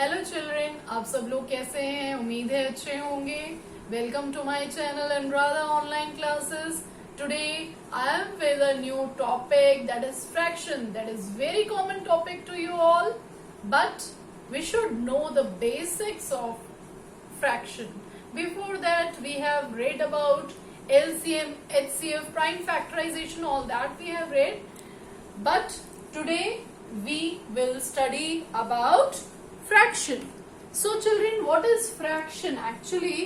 Hello children, आप सब लोग कैसे हैं? उम्मीद है अच्छे होंगे। Welcome to my channel Anuradha online classes. Today I am with a new topic that is fraction. That is very common topic to you all, but we should know the basics of fraction. Before that, we have read about LCM, HCF, prime factorization, all that we have read. But today we will study about fraction. So children, what is fraction? Actually,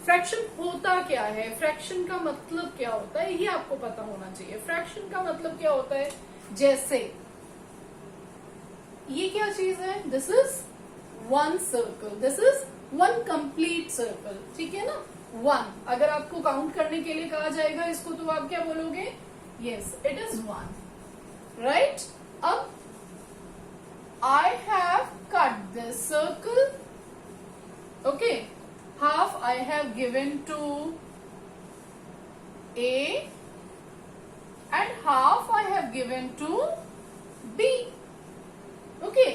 fraction होता क्या है? fraction का मतलब क्या होता है, ये आपको पता होना चाहिए. fraction का मतलब क्या होता है? जैसे ये क्या चीज है? This is one circle, this is one complete circle. ठीक है ना? वन. अगर आपको काउंट करने के लिए कहा जाएगा इसको, तो आप क्या बोलोगे? Yes, it is one. Right? अब I have cut this circle. Okay, half I have given to A and half I have given to B. Okay,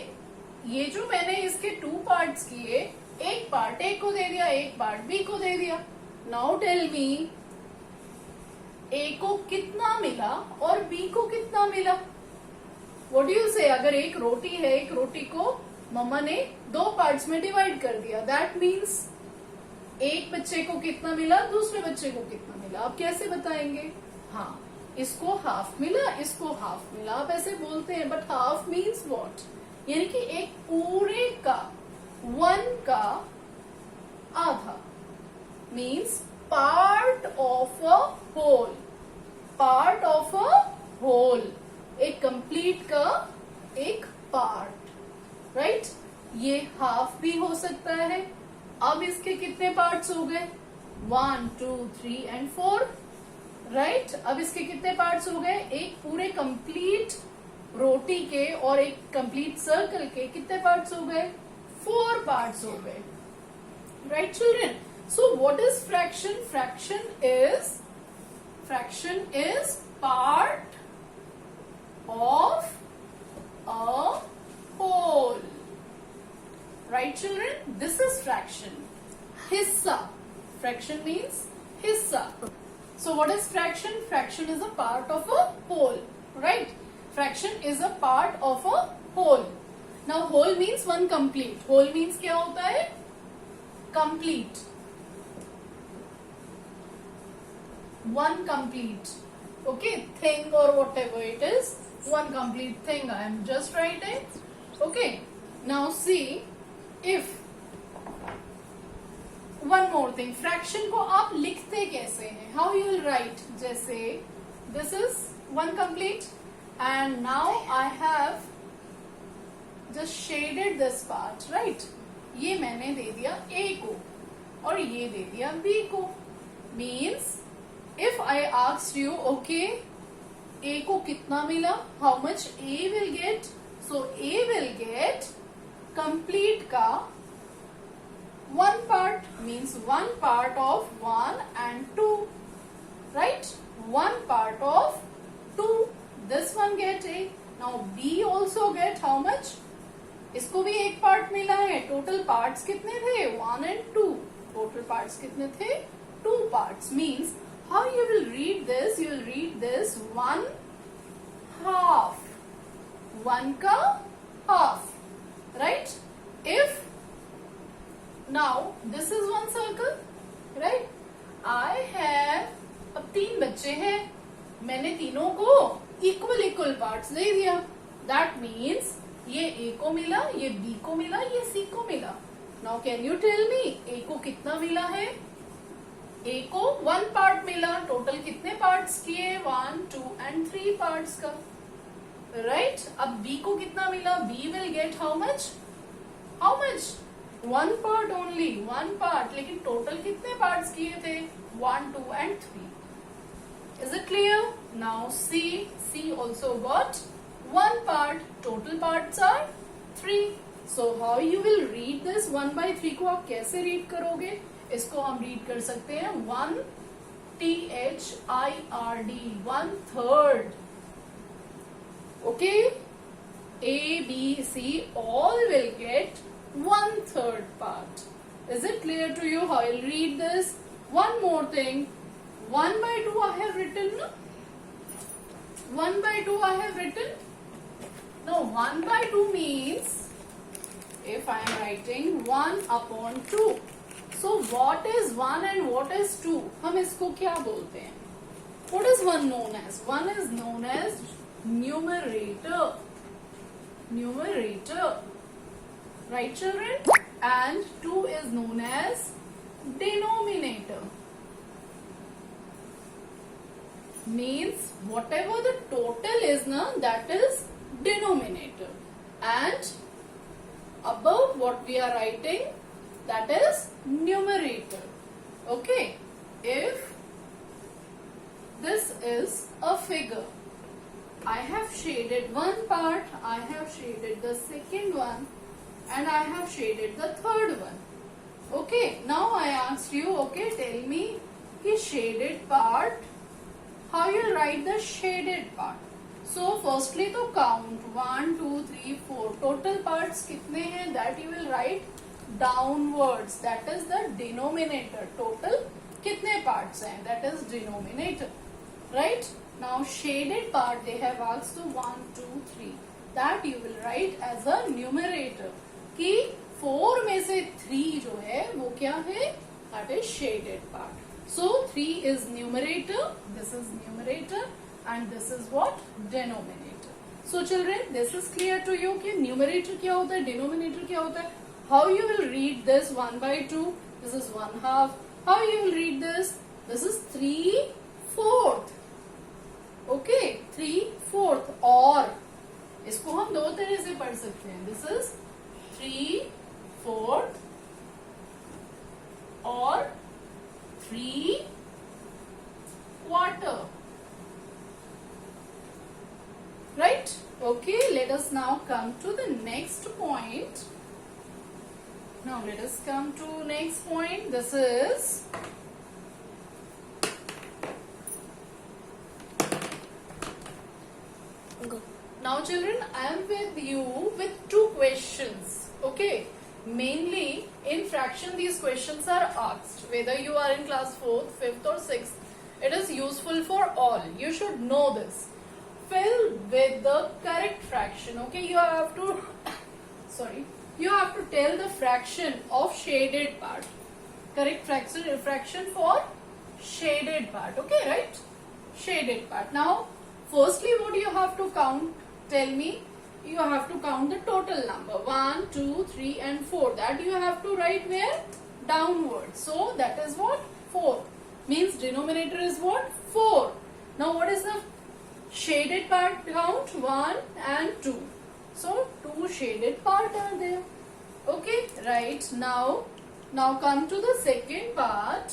ये जो मैंने इसके टू पार्ट्स किए, एक पार्ट ए को दे दिया, एक पार्ट बी को दे दिया. नाउ टेल मी, ए को कितना मिला और बी को कितना मिला? व्हाट डू यू से? अगर एक रोटी है, एक रोटी को मम्मा ने दो पार्ट्स में डिवाइड कर दिया, दैट मीन्स एक बच्चे को कितना मिला, दूसरे बच्चे को कितना मिला. आप कैसे बताएंगे? हाँ, इसको हाफ मिला, इसको हाफ मिला, आप ऐसे बोलते हैं. But half means what? यानी कि एक पूरे का, वन का आधा, means part of a whole. Part of a whole, एक कंप्लीट का एक पार्ट. राइट? ये हाफ भी हो सकता है. अब इसके कितने पार्ट्स हो गए? 1, 2, 3 एंड 4. राइट? अब इसके कितने पार्ट्स हो गए? एक पूरे कंप्लीट रोटी के और एक कंप्लीट सर्कल के कितने पार्ट्स हो गए? 4 पार्ट्स हो गए. Right children? So what is fraction? Fraction is part of a whole. Right children? This is fraction. हिस्सा. फ्रैक्शन मीन्स हिस्सा. So what is fraction? Fraction is a part of a whole, right? Fraction is a part of a whole. Now whole means one complete. Whole means क्या होता है? Complete. One complete. Okay, thing or whatever it is, one complete thing I am just writing. Okay. Now see, if one more thing, fraction को आप लिखते कैसे हैं? How you will write? जैसे this is one complete and now I have just shaded this part. Right? ये मैंने दे दिया ए को और ये दे दिया बी को. Means if I asked you, okay, A को कितना मिला, how much A will get? So A will get complete का one part, means one part of 1 and 2. Right? One part of 2. This one get A. Now B also get how much? इसको भी एक part मिला है. Total parts कितने थे? 1 and 2. Total parts कितने थे? 2 parts. Means how you will read this? You will read this 1 half. 1 का half. Right? If now this is one circle, right? I have, अब 3 बच्चे हैं, मैंने तीनों को इक्वल पार्ट्स दे दिया. That means ये A को मिला, ये B को मिला, ये C को मिला. Now can you tell me A को कितना मिला है? A को 1 पार्ट मिला. टोटल कितने पार्ट्स किए? 1, 2 and 3 पार्ट्स का. राइट? अब B को कितना मिला? B will get how much? How much? 1 part only, 1 part. लेकिन टोटल कितने पार्ट्स किए थे? 1, 2 and 3. Is it clear? Now C also got 1 part. Total parts are 3. So how you will read this 1/3 को आप कैसे रीड करोगे? इसको हम रीड कर सकते हैं 1/3, 1/3. Okay? A, B, C all will get Is it clear to you how I'll read this? One more thing. 1 by 2 I have written. No? 1 by 2 I have written. No, 1 by 2 means if I am writing 1 upon 2. So what is 1 and what is 2? हम इसको क्या बोलते हैं? What is 1 known as? 1 is known as numerator. Numerator. Right, children? And 2 is known as denominator. Means whatever the total is, na, that is denominator. And above what we are writing, that is numerator. Okay? If this is a figure, I have shaded one part, I have shaded the second one, and I have shaded the third one. Okay, now I asked you, okay, tell me the shaded part, how you write the shaded part. So firstly to count 1, 2, 3, 4. Total parts कितने हैं? That you will write downwards. That is the denominator. Total कितने parts हैं? That is denominator. Right? Now shaded part they have asked to 1, 2, 3. That you will write as a numerator. कि 4 में से 3 जो है वो क्या है? That is shaded part. So 3 is numerator. This is numerator. And this is what? Denominator. So children, this is clear to you कि numerator क्या होता है, denominator क्या होता है. How you will read this 1 by 2? This is 1/2. How you will read this? This is 3/4. Okay, 3/4. और इसको हम दो तरह से पढ़ सकते हैं. This is 3/4 और 3/4. Right? Okay, let us now come to the next point. Now let us come to next point. This is now children, I am with you with 2 questions. Okay, mainly in fraction these questions are asked. Whether you are in class 4th, 5th or 6th, it is useful for all. You should know this. Fill with the correct fraction. Okay, you have to you have to tell the fraction of shaded part. Correct fraction for shaded part. Okay, right? Shaded part. Now firstly what you have to count? Tell me. You have to count the total number 1, 2, 3 and 4. That you have to write where? Downwards. So that is what? 4. Means denominator is what? 4. Now what is the shaded part count? 1 and 2. So 2 shaded part are there. Okay, right. Now come to the second part.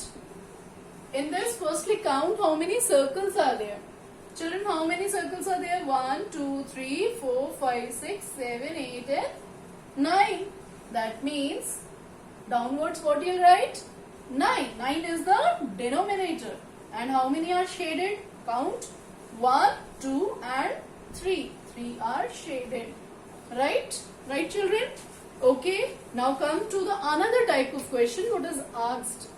In this firstly count how many circles are there. Children, how many circles are there? 1, 2, 3, 4, 5, 6, 7, 8 and 9. That means downwards what you write? 9. 9 is the denominator. And how many are shaded? Count. 1, 2 and 3. 3 are shaded. Right? Right, children? Okay. Now come to the another type of question. What is asked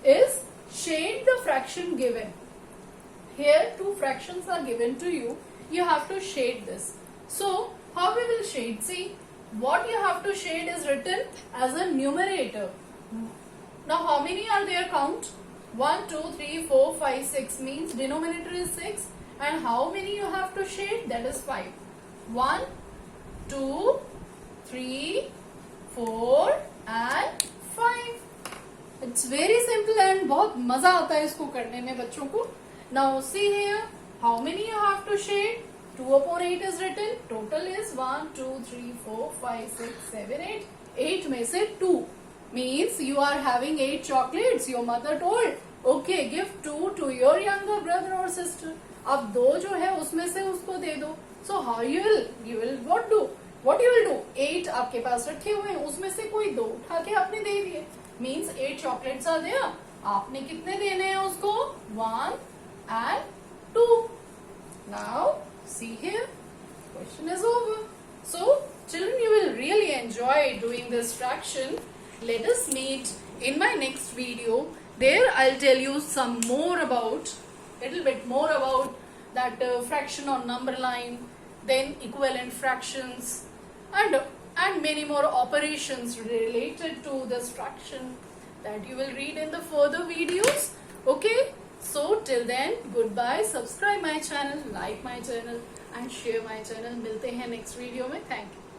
is shade the fraction given. Here 2 fractions are given to you. You have to shade this. So how we will shade? See, what you have to shade is written as a numerator. Now how many are there? Count. 1, 2, 3, 4, 5, 6 means denominator is 6. And how many you have to shade? That is 5. 1, 2, 3, 4 and 5. It's very simple and बहुत मजा आता है इसको करने में बच्चों को. Now see here, how many you have to shade? 2 upon 8 is written. Total is 1, 2, 3, 4, 5, 6, 7, 8. 8 में से 2 means you are having 8 chocolates. Your mother told, okay, give 2 to your younger brother or sister. अब 2 जो है उसमें से उसको दे दो. So how you will what do? What you will do? 8 आपके पास रखे हुए हैं, उसमें से कोई 2 उठा के आपने दे दिए. Means 8 chocolates are there. आपने कितने देने हैं उसको? 1 and 2. Now see here, question is over. So children, you will really enjoy doing this fraction. let us meet in my next video. There I'll tell you some more about, little bit more about that fraction on number line, then equivalent fractions, and many more operations related to this fraction that you will read in the further videos. Okay, so till then, goodbye. Subscribe my channel, like my channel and share my channel. मिलते हैं next video में. Thank you.